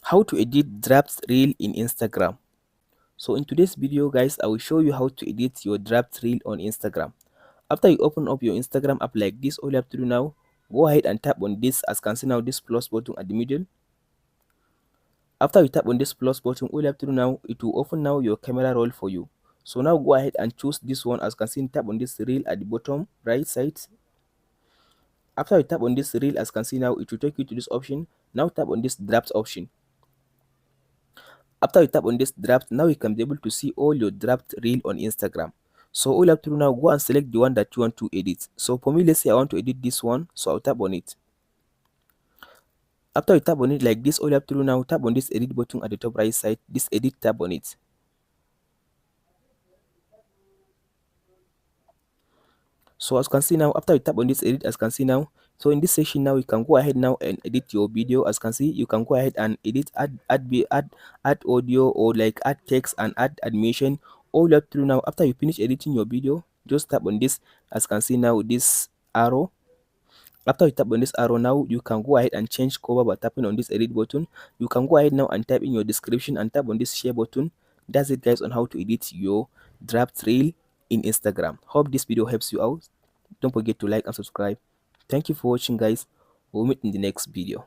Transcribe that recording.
How to edit draft reel in Instagram. So in today's video guys, I will show you how to edit your draft reel on Instagram. After you open up your Instagram app like this, all you have to do now, go ahead and tap on this, as you can see now, this plus button at the middle. After you tap on this plus button, all you have to do now, it will open now your camera roll for you. So now go ahead and choose this one. As you can see, tap on this reel at the bottom right side. After you tap on this reel, as you can see now, it will take you to this option. Now tap on this draft option. After you tap on this draft, now you can be able to see all your draft reel on Instagram. So all you have to do now, go and select the one that you want to edit. So for me, let's say I want to edit this one, so I'll tap on it. After you tap on it like this, all you have to do now, tap on this edit button at the top right side, this edit, tap on it. So as you can see now, after you tap on this edit, as you can see now, so in this section now, you can go ahead now and edit your video. As you can see, you can go ahead and edit, add audio, or like add text and add animation. All you have to do now, after you finish editing your video, just tap on this. As you can see now, this arrow. After you tap on this arrow now, you can go ahead and change cover by tapping on this edit button. You can go ahead now and type in your description and tap on this share button. That's it guys on how to edit your draft reel in Instagram. Hope this video helps you out. Don't forget to like and subscribe. Thank you for watching guys. We'll meet in the next video.